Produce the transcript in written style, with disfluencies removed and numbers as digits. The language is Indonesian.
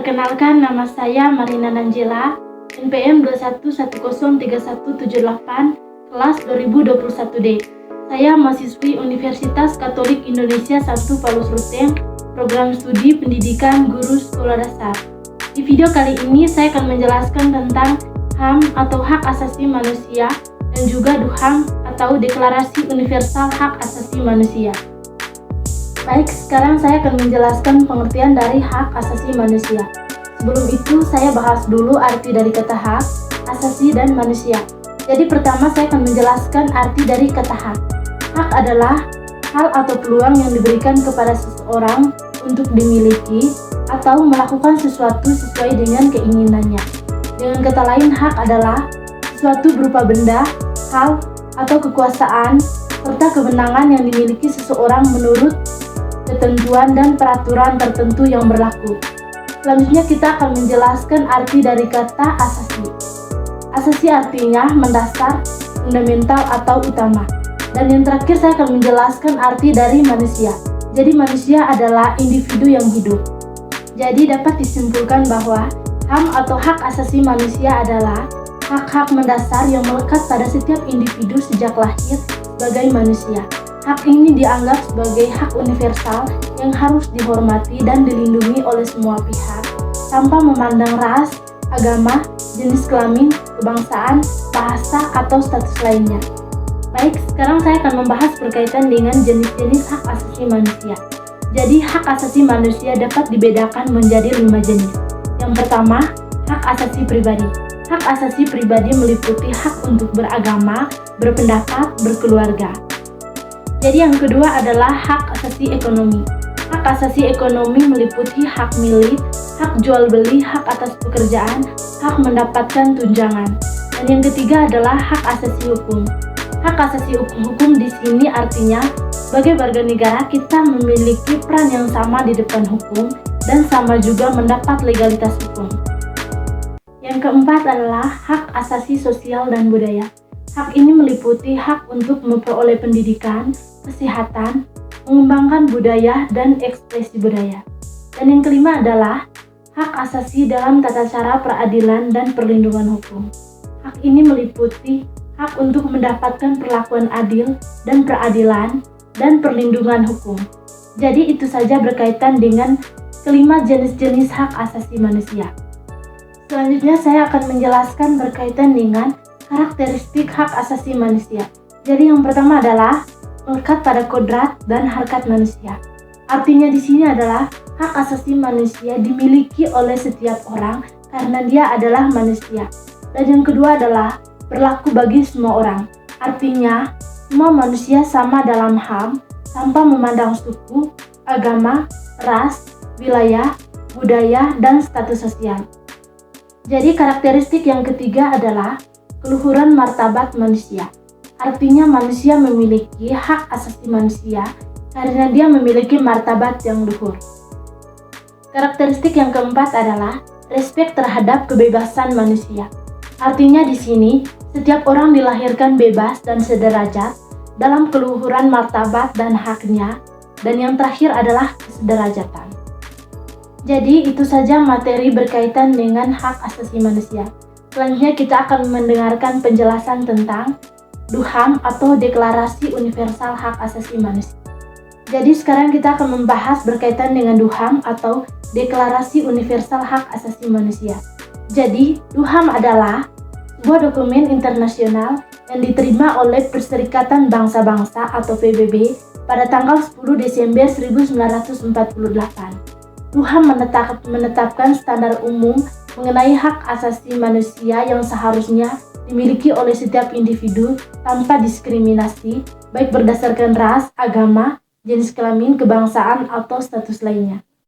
Perkenalkan, nama saya Marina Nanjela, NPM 21103178, kelas 2021D. Saya mahasiswi Universitas Katolik Indonesia 1 Paulus Ruteng, program studi pendidikan guru sekolah dasar. Di video kali ini saya akan menjelaskan tentang HAM atau Hak Asasi Manusia dan juga DUHAM atau Deklarasi Universal Hak Asasi Manusia. Baik, sekarang saya akan menjelaskan pengertian dari hak asasi manusia. Sebelum itu, saya bahas dulu arti dari kata hak, asasi, dan manusia. Jadi pertama saya akan menjelaskan arti dari kata hak. Hak adalah hal atau peluang yang diberikan kepada seseorang untuk dimiliki atau melakukan sesuatu sesuai dengan keinginannya. Dengan kata lain, hak adalah sesuatu berupa benda, hal, atau kekuasaan, serta kewenangan yang dimiliki seseorang menurut ketentuan dan peraturan tertentu yang berlaku. Selanjutnya kita akan menjelaskan arti dari kata asasi. Asasi artinya mendasar, fundamental atau utama. Dan yang terakhir saya akan menjelaskan arti dari manusia. Jadi manusia adalah individu yang hidup. Jadi dapat disimpulkan bahwa HAM atau hak asasi manusia adalah hak-hak mendasar yang melekat pada setiap individu sejak lahir sebagai manusia. Hak ini dianggap sebagai hak universal yang harus dihormati dan dilindungi oleh semua pihak, tanpa memandang ras, agama, jenis kelamin, kebangsaan, bahasa, atau status lainnya. Baik, sekarang saya akan membahas berkaitan dengan jenis-jenis hak asasi manusia. Jadi, hak asasi manusia dapat dibedakan menjadi 5 jenis. Yang pertama, hak asasi pribadi. Hak asasi pribadi meliputi hak untuk beragama, berpendapat, berkeluarga. Jadi yang kedua adalah hak asasi ekonomi. Hak asasi ekonomi meliputi hak milik, hak jual beli, hak atas pekerjaan, hak mendapatkan tunjangan. Dan yang ketiga adalah hak asasi hukum. Hak asasi hukum di sini artinya sebagai warga negara kita memiliki peran yang sama di depan hukum dan sama juga mendapat legalitas hukum. Yang keempat adalah hak asasi sosial dan budaya. Hak ini meliputi hak untuk memperoleh pendidikan, kesehatan, mengembangkan budaya, dan ekspresi budaya. Dan yang kelima adalah hak asasi dalam tata cara peradilan dan perlindungan hukum. Hak ini meliputi hak untuk mendapatkan perlakuan adil dan peradilan dan perlindungan hukum. Jadi itu saja berkaitan dengan kelima jenis-jenis hak asasi manusia. Selanjutnya saya akan menjelaskan berkaitan dengan karakteristik hak asasi manusia. Jadi yang pertama adalah melekat pada kodrat dan harkat manusia. Artinya di sini adalah hak asasi manusia dimiliki oleh setiap orang karena dia adalah manusia. Dan yang kedua adalah berlaku bagi semua orang. Artinya semua manusia sama dalam HAM tanpa memandang suku, agama, ras, wilayah, budaya, dan status sosial. Jadi karakteristik yang ketiga adalah keluhuran martabat manusia. Artinya manusia memiliki hak asasi manusia karena dia memiliki martabat yang luhur. Karakteristik yang keempat adalah respek terhadap kebebasan manusia. Artinya di sini setiap orang dilahirkan bebas dan sederajat dalam keluhuran martabat dan haknya, dan yang terakhir adalah kesederajatan. Jadi itu saja materi berkaitan dengan hak asasi manusia. Selanjutnya kita akan mendengarkan penjelasan tentang DUHAM atau Deklarasi Universal Hak Asasi Manusia. Jadi sekarang kita akan membahas berkaitan dengan DUHAM atau Deklarasi Universal Hak Asasi Manusia. Jadi DUHAM adalah sebuah dokumen internasional yang diterima oleh Perserikatan Bangsa-Bangsa atau PBB pada tanggal 10 Desember 1948. DUHAM menetapkan standar umum mengenai hak asasi manusia yang seharusnya dimiliki oleh setiap individu tanpa diskriminasi, baik berdasarkan ras, agama, jenis kelamin, kebangsaan, atau status lainnya.